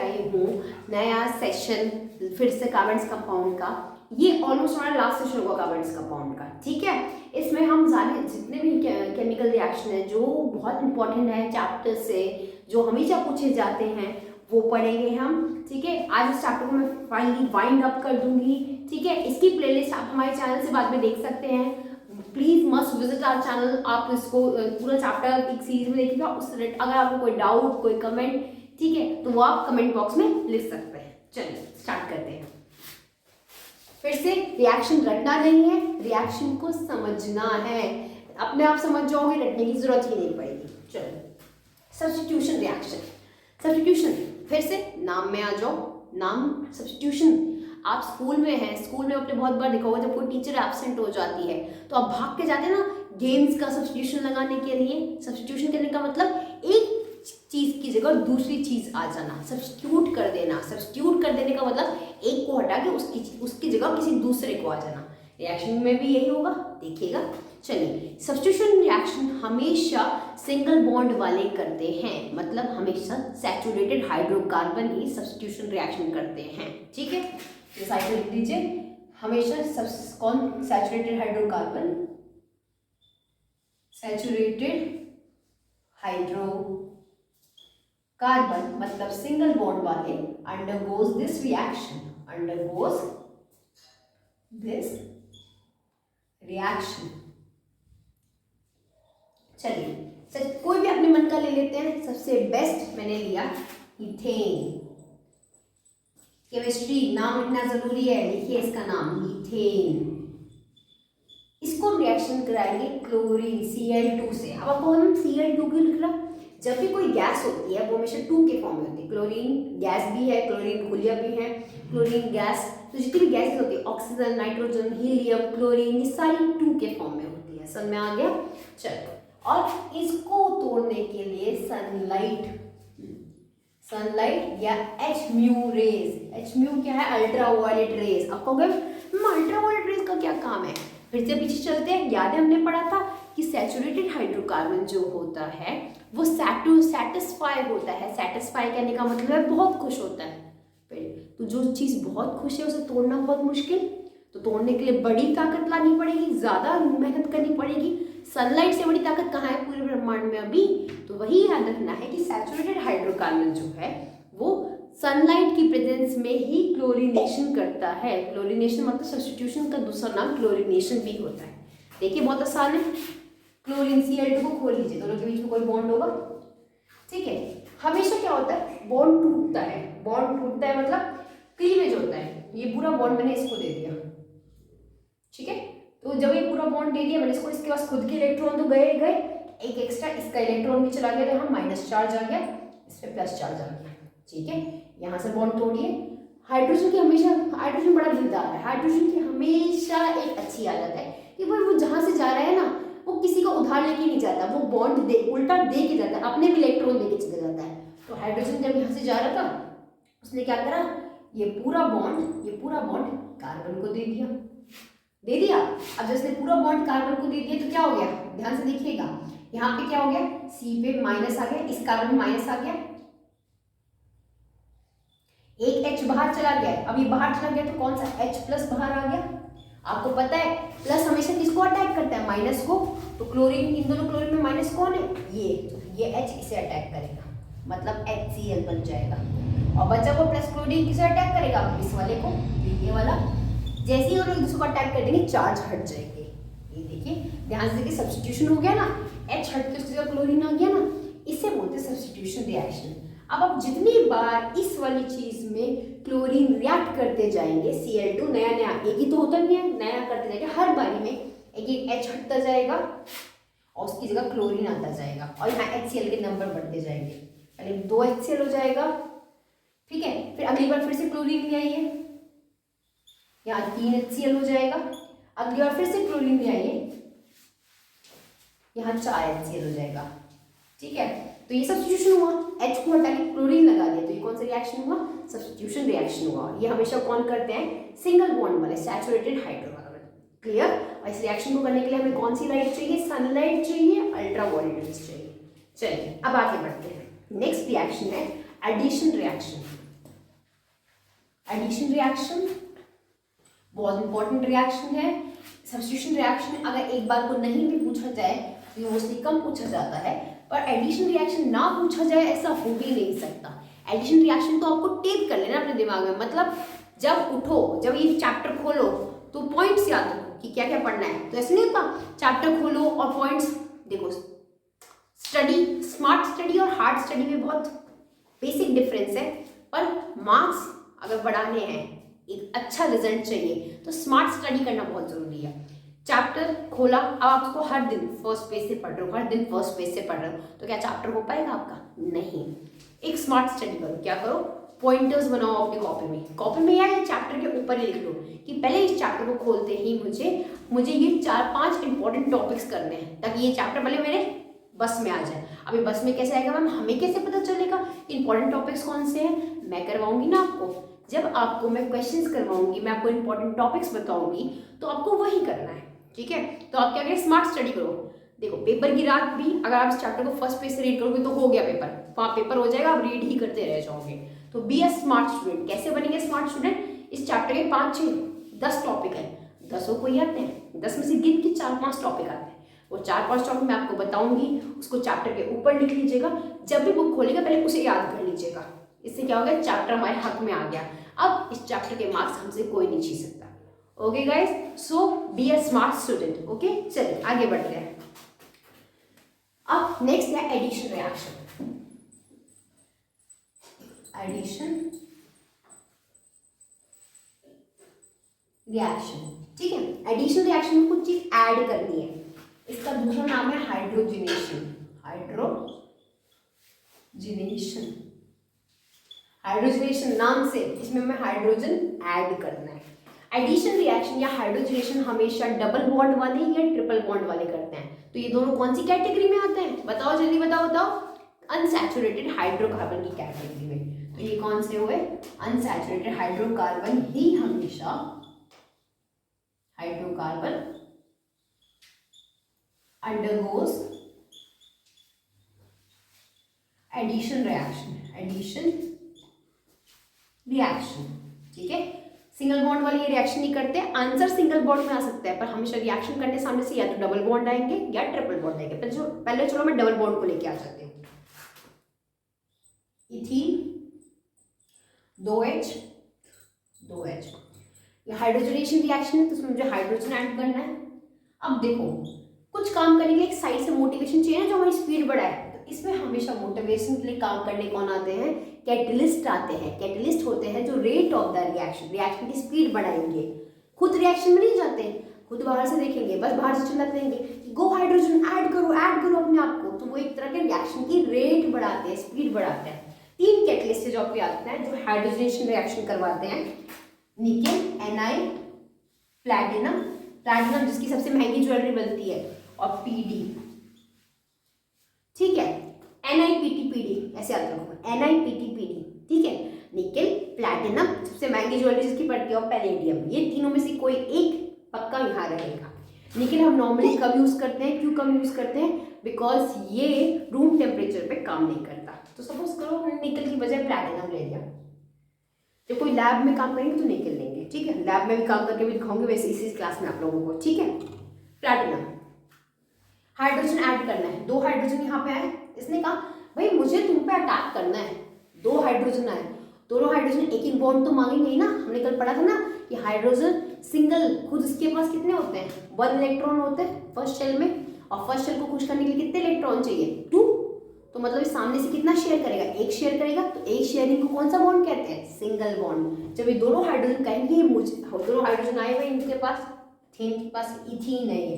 आई हूँ नया सेशन फिर से कार्बन्स कंपाउंड का। ये ऑलमोस्ट हमारा लास्ट सेशन होगा कार्बन्स कंपाउंड का, ठीक है। इसमें हम सारे जितने भी केमिकल रिएक्शन है जो बहुत इंपॉर्टेंट है चैप्टर से, जो हमेशा पूछे जाते हैं, वो पढ़ेंगे हम, ठीक है। आज इस चैप्टर को मैं फाइनली वाइंड अप कर दूंगी, ठीक है। इसकी प्लेलिस्ट आप हमारे चैनल से बाद में देख सकते हैं। Please must visit our channel. आप इसको पूरा चैप्टर एक सीरीज में देखिएगा। उस रिलेटेड अगर आपको कोई डाउट, कोई कमेंट, ठीक है, तो वो आप कमेंट बॉक्स में लिख सकते हैं। चलिए स्टार्ट करते हैं। फिर से रिएक्शन रटना नहीं है, रिएक्शन को समझना है। अपने आप समझ जाओगे, रटने की जरूरत ही नहीं पड़ेगी। चलो, सब्स्टिट्यूशन रिएक्शन। सब्स्टिट्यूशन, फिर से नाम में आ जाओ। नाम सब्स्टिट्यूशन। आप स्कूल में हैं, स्कूल में आपने बहुत बार देखा होगा जब कोई टीचर एब्सेंट हो जाती है तो आप भाग के जाते हैं ना गेम्स का सब्स्टिट्यूशन लगाने के लिए। सब्स्टिट्यूशन करने का मतलब एक चीज की जगह दूसरी चीज आ जाना, सब्स्टिट्यूट कर देना। सब्स्टिट्यूट कर देने का मतलब एक को हटा के उसकी जगह किसी दूसरे को आ जाना। रिएक्शन में भी यही होगा, देखिएगा। चलिए, सब्स्टिट्यूशन रिएक्शन हमेशा सिंगल बॉन्ड वाले करते हैं, मतलब हमेशा सैचुरेटेड हाइड्रोकार्बन ही सब्स्टिट्यूशन रिएक्शन करते हैं, ठीक है। ये साइड में लिख दीजिए, हमेशा कौन सैचुरेटेड हाइड्रोकार्बन, सैचुरेटेड हाइड्रोकार्बन मतलब सिंगल बॉन्ड वाले undergoes this reaction, undergoes this reaction. चलिए, कोई भी अपने मन का ले लेते हैं। सबसे बेस्ट मैंने लिया इथेन। केमिस्ट्री नाम लिखना जरूरी है, लिखिए इसका नाम मीथेन। इसको रिएक्शन कराएंगे क्लोरीन Cl2 से। अब आपको हम Cl2 क्यों लिख रहा? जब भी कोई गैस होती है वो हमेशा 2 के फॉर्म में होती है। क्लोरीन गैस भी है, क्लोरीन गोलियां भी है, क्लोरीन गैस। तो जितनी भी गैसेस होती है, ऑक्सीजन, नाइट्रोजन, हीलियम, क्लोरीन, ये सारी 2 के फॉर्म में होती है। समझ में आ गया? चलो, और इसको तोड़ने के लिए सनलाइट या H mu rays. H mu क्या है? Ultraviolet rays. आपको अल्ट्रा वायलेट रेज का क्या काम है? फिर से पीछे चलते हैं। याद है हमने पढ़ा था कि सैचुरेटेड हाइड्रोकार्बन जो होता है वो सैटिस्फाई होता है। सैटिस्फाई करने का मतलब है बहुत खुश होता है। फिर तो जो चीज़ बहुत खुश है उसे तोड़ना बहुत मुश्किल, तो तोड़ने के लिए बड़ी ताकत लानी पड़ेगी, ज़्यादा मेहनत करनी पड़ेगी। सनलाइट से बड़ी ताकत कहाँ है पूरे ब्रह्मांड में अभी? तो वही याद रखना है कि सैचुरेटेड हाइड्रोकार्बन जो है वो सनलाइट की प्रेजेंस में ही क्लोरीनेशन करता है। क्लोरीनेशन मतलब सब्स्टिट्यूशन का दूसरा नाम क्लोरीनेशन भी होता है। देखिए बहुत आसान है। क्लोरीन Cl2 को खोल लीजिए, दोनों के बीच में कोई बॉन्ड होगा, ठीक है। हमेशा क्या होता है? बॉन्ड टूटता है। बॉन्ड टूटता है मतलब क्लीवेज होता है। ये पूरा बॉन्ड मैंने इसको दे दिया, ठीक है। तो जब ये पूरा बॉन्ड दे दिया मैंने इसको, इसके पास खुद के इलेक्ट्रॉन तो गए, एक एक्स्ट्रा इसका इलेक्ट्रॉन भी चला गया, तो यहाँ माइनस चार्ज आ गया, इस पर प्लस चार्ज आ गया, ठीक है। यहाँ से बॉन्ड तोड़िए। हाइड्रोजन की हमेशा, हाइड्रोजन बड़ा दिलदार है। हाइड्रोजन की हमेशा एक अच्छी आदत है कि वो जहाँ से जा रहा है ना वो किसी को उधार लेके नहीं जाता, वो बॉन्ड उल्टा दे के जाता है, अपने भी इलेक्ट्रॉन दे के चला जाता है। तो हाइड्रोजन जब यहाँ से जा रहा था उसने क्या करा? ये पूरा बॉन्ड कार्बन को दे दिया। अब जब इसने पूरा बॉन्ड कार्बन को दे दिया तो क्या हो गया? ध्यान से देखिएगा, यहाँ पे क्या हो गया? C पे माइनस आ गया, इस कार्बन में माइनस आ गया, एक H बाहर चला गया। अब ये बाहर चला गया तो कौन सा H प्लस बाहर आ गया? आपको पता है प्लस हमेशा किसको अटैक करता है? माइनस को। तो क्लोरीन, इन दोनों क्लोरीन में माइनस कौन है? ये H इसे अटैक करेगा, मतलब HCl बन जाएगा। और बचा वो प्लस क्लोरीन किसे अटैक करेगा? इस वाले को, ये वाला। जैसे ही दोनों दूसरे को अटैक कर देंगे चार्ज हट जाएंगे। ये देखिए, ध्यान से देखिए, सब्स्टिट्यूशन हो गया ना, H हट के उसकी जगह क्लोरीन आ गया ना, इसे बोलते हैं सब्स्टिट्यूशन रिएक्शन। अब आप जितनी बार इस वाली चीज में क्लोरीन रिएक्ट करते जाएंगे, Cl2 नया एक ही तो होता नहीं है, नया करते जाएंगे, हर बारी में एक H हटता जाएगा और उसकी जगह क्लोरीन आता जाएगा, और यहाँ HCl के नंबर बढ़ते जाएंगे। पहले 2 HCl हो जाएगा, ठीक है। फिर अगली बार फिर से क्लोरीन ले आइए, यहाँ 3 HCl हो जाएगा। अगली बार फिर से क्लोरीन ले आइए, यहाँ 4 HCl हो जाएगा, ठीक है। तो ये सब्स्टिट्यूशन हुआ, H को हटा के क्लोरीन लगा दिया, तो ये कौन सा रिएक्शन हुआ? सब्स्टिट्यूशन रिएक्शन हुआ। ये हमेशा कौन करते हैं? सिंगल बॉन्ड वाले सैचुरेटेड हाइड्रोकार्बन। क्लियर? और इस रिएक्शन को करने के लिए हमें कौन सी लाइट चाहिए? सनलाइट चाहिए, अल्ट्रा वायलेट रेज चाहिए। चलिए अब आगे बढ़ते हैं। नेक्स्ट रिएक्शन है एडिशन रिएक्शन। एडिशन रिएक्शन बहुत इंपॉर्टेंट रिएक्शन है। सब्स्टिट्यूशन रिएक्शन अगर एक बार को नहीं भी पूछा जाए तो ये मोस्टली कम पूछा जाता है, पर एडिशन रिएक्शन ना पूछा जाए ऐसा हो ही नहीं सकता। एडिशन रिएक्शन तो आपको टेप कर लेना अपने दिमाग में, मतलब जब उठो, जब ये चैप्टर खोलो तो पॉइंट्स याद रखो कि क्या क्या पढ़ना है। तो ऐसे नहीं होता, चैप्टर खोलो और पॉइंट्स देखो। स्टडी, स्मार्ट स्टडी और हार्ड स्टडी में बहुत बेसिक डिफरेंस है, पर मार्क्स अगर बढ़ाने हैं, एक अच्छा रिजल्ट चाहिए, तो स्मार्ट स्टडी करना बहुत जरूरी है। चैप्टर खोला, अब आपको हर दिन फर्स्ट पेज से पढ़ रहे हो, हर दिन फर्स्ट पेज से पढ़ रहे हो, तो क्या चैप्टर हो पाएगा आपका? नहीं। एक स्मार्ट स्टडी करो, क्या करो, पॉइंटर्स बनाओ अपनी कॉपी में। कॉपी में या चैप्टर के ऊपर ही लिख लो कि पहले इस चैप्टर को खोलते ही मुझे ये 4-5 इंपॉर्टेंट टॉपिक्स करने हैं, ताकि ये चैप्टर पहले मेरे बस में आ जाए। अभी बस में कैसे आएगा मैम, हमें कैसे पता चलेगा इंपॉर्टेंट टॉपिक्स कौन से हैं? मैं करवाऊंगी ना आपको। जब आपको मैं क्वेश्चंस करवाऊंगी, मैं आपको इंपॉर्टेंट टॉपिक्स बताऊंगी, तो आपको वही करना है, ठीक है। तो आप क्या करें, स्मार्ट स्टडी करो। देखो पेपर की रात भी अगर आप इस चैप्टर को फर्स्ट पेज से रीड करोगे तो हो गया पेपर, वहाँ पेपर हो जाएगा, आप रीड ही करते रह जाओगे। तो बी अ स्मार्ट स्टूडेंट। कैसे बनेंगे स्मार्ट स्टूडेंट? इस चैप्टर के 5-6-10 टॉपिक है, 10 को ही आते हैं, 10 में से गिन के 4-5 टॉपिक आते हैं। वो 4-5 टॉपिक मैं आपको बताऊंगी, उसको चैप्टर के ऊपर लिख लीजिएगा। जब भी बुक खोलेगा पहले उसे याद कर लीजिएगा। इससे क्या हो गया, चैप्टर हमारे हक में आ गया। अब इस चैप्टर के मार्क्स हमसे कोई नहीं छीन सकता। Okay guys, so be a smart student. Okay, चलिए आगे बढ़ते हैं। अब नेक्स्ट है एडिशन रिएक्शन। एडिशन रिएक्शन, ठीक है। एडिशन रिएक्शन में कुछ चीज ऐड करनी है। इसका दूसरा नाम है हाइड्रोजनेशन। हाइड्रोजनेशन नाम से इसमें हमें हाइड्रोजन ऐड करना है। एडिशन रिएक्शन या हाइड्रोजनेशन हमेशा डबल बॉन्ड वाले या ट्रिपल बॉन्ड वाले करते हैं। तो ये दोनों कौन सी कैटेगरी में आते हैं? बताओ जल्दी, बताओ। अनसैचुरेटेड हाइड्रोकार्बन की कैटेगरी में। तो ये कौन से हुए? अनसैचुरेटेड हाइड्रोकार्बन ही हमेशा हाइड्रोकार्बन undergoes एडिशन रिएक्शन, ठीक है। सिंगल बॉन्ड वाली ये रिएक्शन नहीं करते। आंसर सिंगल बॉन्ड में आ सकता है, पर हमेशा रिएक्शन करने सामने से या तो डबल बॉन्ड आएंगे या ट्रिपल बॉन्ड आएंगे। पहले चलो मैं डबल बॉन्ड को लेके आ जाती हूँ। इथीन 2H ये हाइड्रोजनेशन रिएक्शन है, तो उसमें मुझे हाइड्रोजन ऐड करना है। अब देखो, कुछ काम करने के लिए एक साइड से मोटिवेशन चाहिए जो हमारी स्पीड बढ़ाए। तो इसमें हमेशा मोटिवेशन के लिए काम करने कौन आते हैं? कैटलिस्ट आते हैं। कैटलिस्ट होते हैं जो रेट ऑफ द रिएक्शन की स्पीड बढ़ाएंगे। खुद रिएक्शन में नहीं जाते, खुद बाहर से देखेंगे, बस बाहर से चिल्लाते रहेंगे कि गो हाइड्रोजन ऐड करो अपने आप को। तो वो एक तरह के रिएक्शन की रेट बढ़ाते हैं, स्पीड बढ़ाते हैं। 3 कैटलिस्ट जो आपको आते हैं जो हाइड्रोजनेशन रिएक्शन करवाते हैं। निकेल, Ni, प्लैटिनम जिसकी सबसे महंगी ज्वेलरी बनती है, और Pd, ठीक है। NiPtPd ऐसे याद रखो, NiPtPd, ठीक है। निकेल, प्लैटिनम सबसे महंगी ज्वेलरी जिसकी पड़ती है, और पैलेडियम। ये तीनों में से कोई एक पक्का यहाँ रहेगा। निकेल हम नॉर्मली कब यूज करते हैं? क्यों कम यूज करते हैं? बिकॉज ये रूम टेम्परेचर पे काम नहीं करता। तो सपोज करो हमने निकेल की बजाय प्लैटिनम ले लिया, जब कोई लैब में काम करेंगे तो निकेल लेंगे, ठीक है। लैब में भी काम करके भी दिखाऊंगी वैसे इसी क्लास में आप लोगों को, ठीक है। प्लैटिनम हाइड्रोजन ऐड करना है, 2 हाइड्रोजन यहाँ पे आए। इसने कहा भाई मुझे तुम पे अटैक करना है, 2 हाइड्रोजन आए, दोनों हाइड्रोजन एक बॉन्ड तो मांगेंगे ही ना। हमने कल पढ़ा था ना कि हाइड्रोजन सिंगल खुद इसके पास कितने होते हैं? 1 इलेक्ट्रॉन होते हैं फर्स्ट शेल में, और फर्स्ट शेल को खुश करने के लिए कितने इलेक्ट्रॉन चाहिए? 2। तो मतलब इस सामने से कितना शेयर करेगा? 1 शेयर करेगा। तो एक शेयरिंग को कौन सा बॉन्ड कहते हैं? Single bond. जब ये दोनों हाइड्रोजन कहेंगे मुझे, दोनों हाइड्रोजन आए हुए इनके पास, इथेन के पास इथीन है, ये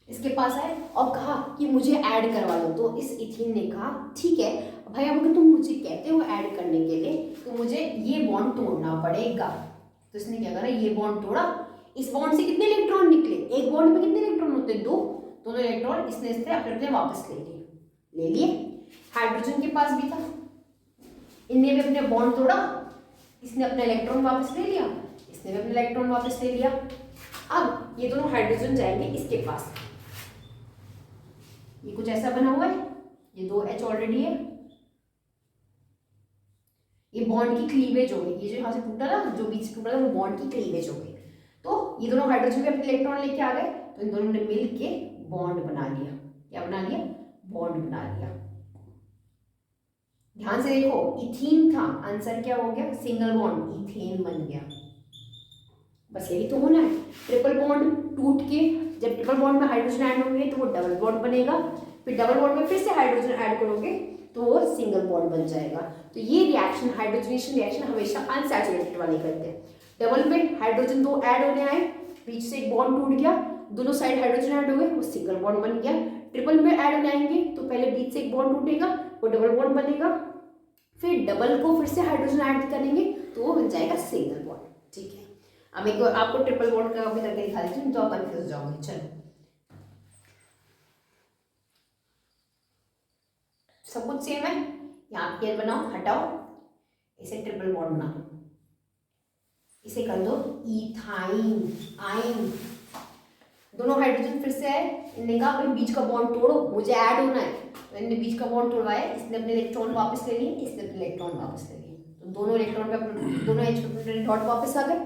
इसके पास है, और कहा कि मुझे ऐड करवा दो। तो इस इथीन ने कहा ठीक है भाई, अब अगर तुम मुझे कहते हो ऐड करने के लिए तो मुझे ये बॉन्ड तोड़ना पड़ेगा। तो इसने क्या करा? ये बॉन्ड तोड़ा। इस बॉन्ड से कितने इलेक्ट्रॉन निकले? एक बॉन्ड में कितने इलेक्ट्रॉन होते हैं? 2। दोनों इलेक्ट्रॉन इसने अपने वापस ले लिए। हाइड्रोजन के पास भी था, इनने भी अपने बॉन्ड तोड़ा, इसने अपने इलेक्ट्रॉन वापस ले लिया, इसने भी अपने इलेक्ट्रॉन वापस ले लिया। अब ये दोनों हाइड्रोजन जाएंगे इसके पास, ये कुछ ऐसा बना हुआ है, ये 2H ऑलरेडी है, ये बॉन्ड की क्लीवेज हो गई, ये जो यहाँ से टूटा ना, जो बीच से टूटा था वो बॉन्ड की क्लीवेज हो गई। तो ये दोनों हाइड्रोजन भी अपने इलेक्ट्रॉन लेके आ गए, तो इन दोनों ने मिल के बॉन्ड बना लिया। क्या बना लिया? बॉन्ड बना लिया। ध्यान से देखो, इथीन था, आंसर क्या हो गया? सिंगल बॉन्ड, इथेन बन गया। बस यही तो होना है। ट्रिपल बॉन्ड टूट के जब ट्रिपल बॉन्ड में हाइड्रोजन ऐड होंगे तो वो डबल बॉन्ड बनेगा, फिर डबल बॉन्ड में फिर से हाइड्रोजन ऐड करोगे तो वो सिंगल बॉन्ड बन जाएगा। तो ये रिएक्शन, हाइड्रोजनेशन रिएक्शन हमेशा अनसैचुरेटेड वाले करते हैं। डबल में हाइड्रोजन दो ऐड होने आए, बीच से एक बॉन्ड टूट गया, दोनों साइड हाइड्रोजन ऐड हो गए, वो सिंगल बॉन्ड बन गया। ट्रिपल में ऐड होने आएंगे तो पहले बीच से एक बॉन्ड टूटेगा, वो डबल बॉन्ड बनेगा, फिर डबल को फिर से हाइड्रोजन ऐड करेंगे तो वो बन जाएगा सिंगल बॉन्ड। ठीक है, अब एक आपको ट्रिपल बॉन्ड का भी करके दिखा देती हूँ तो आप कंफ्यूज हो जाओगे। चलो, सब कुछ सेम है। यहाँ पे बनाओ, हटाओ, इसे ट्रिपल बॉन्ड बना दो, इसे कर दो इथाइन, आइन। दोनों हाइड्रोजन फिर से आए, इनने कहा भाई बीच का बॉन्ड तोड़ो, मुझे ऐड होना है, तो इन्होंने बीच का बॉन्ड तोड़वाया, इसने अपने इलेक्ट्रॉन वापस ले लिए, इसने अपने इलेक्ट्रॉन वापस ले लिए, तो दोनों इलेक्ट्रॉन पे दोनों एच पे डॉट वापस आ गए।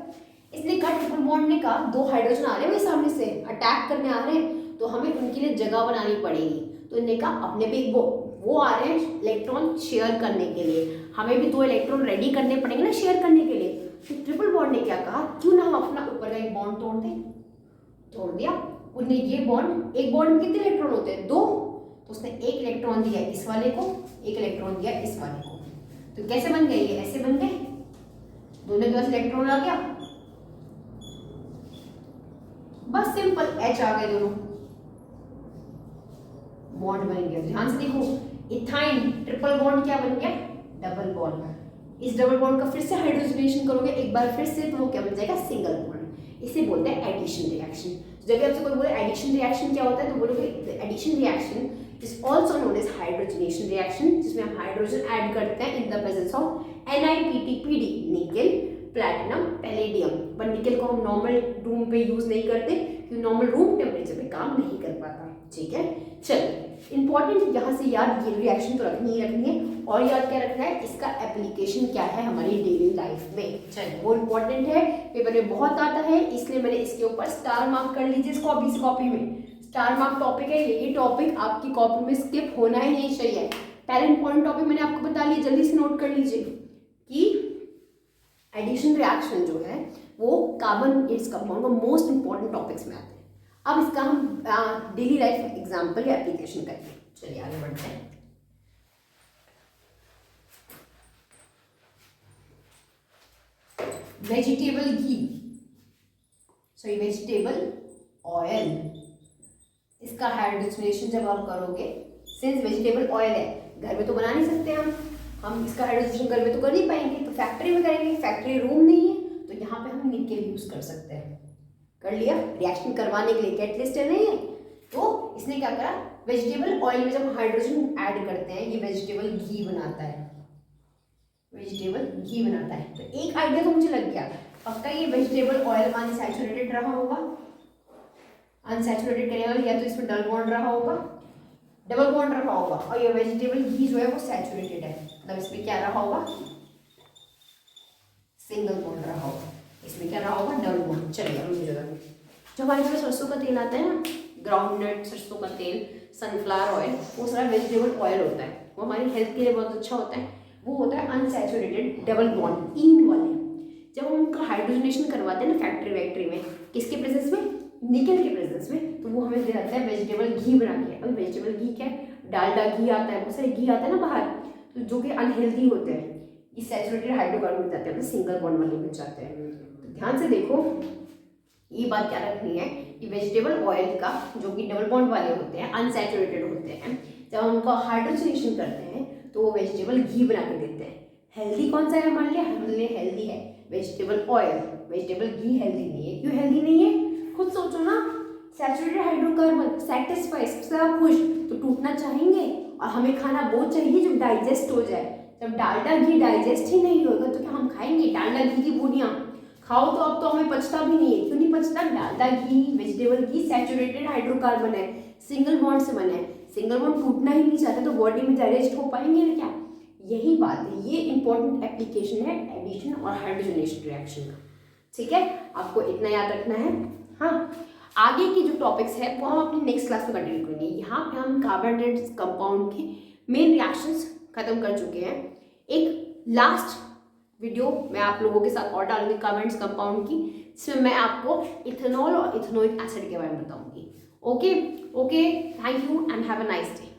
इसने कहा, ट्रिपल बॉन्ड ने कहा दो हाइड्रोजन आ रहे हैं सामने से अटैक करने आ रहे हैं, तो हमें उनके लिए जगह बनानी पड़ेगी। तो इन्होंने कहा अपने पे एक वो आ रहे हैं इलेक्ट्रॉन शेयर करने के लिए, हमें भी दो इलेक्ट्रॉन रेडी करने पड़ेंगे ना शेयर करने के लिए। तो ट्रिपल बॉन्ड ने क्या कहा, क्यों ना हम अपना ऊपर का एक बॉन्ड तोड़ दें। तोड़ दिया उन्हें ये बॉन्ड, एक बॉन्ड में कितने इलेक्ट्रॉन होते हैं? दो, तो उसने एक इलेक्ट्रॉन दिया इस वाले को, एक इलेक्ट्रॉन दिया इस वाले को। तो कैसे बन गए ये? ऐसे बन गए, दोनों के पास इलेक्ट्रॉन आ गया, बस सिंपल एच आ गए, दोनों बॉन्ड बन गया। ध्यान से देखो, इथाइन ट्रिपल बॉन्ड क्या बन गया? Double bond. इस डबल बॉन्ड का फिर से हाइड्रोजनेशन करोगे एक बार फिर से, तो वो क्या बन जाएगा? Single bond. इसे बोलते हैं एडिशन रिएक्शन। जब आपसे कोई बोले एडिशन रिएक्शन क्या होता है, तो बोलोगे addition reaction is also known as hydrogenation reaction, जिसमें हम हाइड्रोजन ऐड करते हैं in the presence of NiPtPd, nickel, platinum, palladium. पर निकेल को हम नॉर्मल रूम पे यूज नहीं करते क्योंकि नॉर्मल रूम टेम्परेचर पे काम नहीं कर पाता। ठीक है, चलिए इंपॉर्टेंट यहाँ से याद, ये रिएक्शन तो रखनी ही रखनी है, और याद क्या रखना है, इसका एप्लीकेशन क्या है हमारी डेली लाइफ में। चलिए वो इंपॉर्टेंट है, पेपर में बहुत आता है, इसलिए मैंने इसके ऊपर स्टार मार्क कर लीजिए। इस कॉपी में स्टार मार्क टॉपिक है, ये टॉपिक आपकी कॉपी में स्किप होना ही नहीं चाहिए। पहले इंपॉर्टेंट टॉपिक मैंने आपको बता लिया, जल्दी से नोट कर लीजिए कि एडिशन रिएक्शन जो है वो कार्बन इट्स कंपाउंड का मोस्ट इंपॉर्टेंट टॉपिक्स में आते हैं। अब इसका हम डेली लाइफ एग्जांपल या एप्लीकेशन करेंगे। चलिए आगे बढ़ते हैं। वेजिटेबल घी, सॉरी वेजिटेबल ऑयल, इसका हाइड्रोजनेशन जब आप करोगे, सिंस वेजिटेबल ऑयल है, घर में तो बना नहीं सकते हम इसका हाइड्रोजनेशन घर में तो कर नहीं पाएंगे, तो फैक्ट्री में करेंगे। फैक्ट्री रूम नहीं है, तो यहाँ पे हम निकेल यूज कर सकते हैं। कर लिया, रिएक्शन करवाने के लिए कैटलिस्ट है नहीं है, तो इसने क्या करा, वेजिटेबल ऑयल में जब हाइड्रोजन ऐड करते हैं, ये वेजिटेबल घी बनाता है, वेजिटेबल घी बनाता है। तो एक आइडिया तो मुझे लग गया, पक्का ये वेजिटेबल ऑयल अनसैचुरेटेड रहा होगा, अनसैचुरेटेड करने वाला, या तो इसमें डबल बॉन्ड रहा होगा, डबल बॉन्ड रहा होगा, और ये वेजिटेबल घी जो है वो सैचुरेटेड है, मतलब इसमें क्या रहा होगा, सिंगल बॉन्ड रहा होगा, इसमें क्या रहा होगा, डबल बॉन्ड। चलिए अब मुझे जगह जो हमारे पास सरसों का तेल आता है ना, ग्राउंडनट, सरसों का तेल, सनफ्लावर ऑयल, वो सारा वेजिटेबल ऑयल होता है, वो हमारी हेल्थ के लिए बहुत अच्छा होता है। वो होता है अनसैचुरेटेड डबल बॉन्ड इन वाले। जब हम उनका हाइड्रोजनेशन करवाते हैं ना फैक्ट्री वैक्ट्री में, किसके प्रेजेंस में, निकेल के प्रेजेंस में, तो वो हमें दे जाता है वेजिटेबल घी बना के। अभी वेजिटेबल घी क्या है, डालडा घी आता है, बहुत सारे घी आता है ना बाहर, तो जो कि अनहेल्दी होते हैं, ये सैचुरेटेड हाइड्रोकार्बन बन जाते हैं, सिंगल बॉन्ड वाले बन जाते हैं। तो ध्यान से देखो, ये बात क्या रखनी है कि वेजिटेबल ऑयल का जो कि डबल बॉन्ड वाले होते हैं, अनसैचुरेटेड होते हैं, जब हम उनका हाइड्रोजनेशन करते हैं तो वो वेजिटेबल घी बना के देते हैं। हेल्दी कौन सा है हमारे लिए हेल्दी है वेजिटेबल ऑयल, वेजिटेबल घी हेल्दी नहीं है। क्यों हेल्दी नहीं है, खुद सोचो ना, सैचुरेटेड हाइड्रोकार्बन सेटिस्फाई, सबसे आप खुश, तो टूटना चाहेंगे, और हमें खाना वो चाहिए जो डाइजेस्ट हो जाए। जब डालडा घी डाइजेस्ट ही नहीं होगा तो क्या हम खाएंगे डालडा घी की बूटियाँ? खाओ तो अब तो हमें पचता भी नहीं है। क्यों नहीं पचता, डालडा घी, वेजिटेबल घी सैचुरेटेड हाइड्रोकार्बन है, सिंगल बॉन्ड से बना है, सिंगल बॉन्ड टूटना ही नहीं चाहते, तो बॉडी में डाइजेस्ट हो पाएंगे ना क्या? यही बात है, ये इंपॉर्टेंट एप्लीकेशन है एडिशन और हाइड्रोजनेशन रिएक्शन का। ठीक है, आपको इतना याद रखना है। हाँ, आगे की जो टॉपिक्स है वो हम अपनी नेक्स्ट क्लास में कंटिन्यू करेंगे। यहाँ पे हम कार्बोहाइड्रेट्स कंपाउंड के मेन रिएक्शंस खत्म कर चुके हैं। एक लास्ट वीडियो मैं आप लोगों के साथ और डालूंगी कार्बोहाइड्रेट्स कंपाउंड की, जिसमें मैं आपको इथेनॉल और इथेनोइक एसिड के बारे में बताऊंगी। Okay, thank you and have a nice day.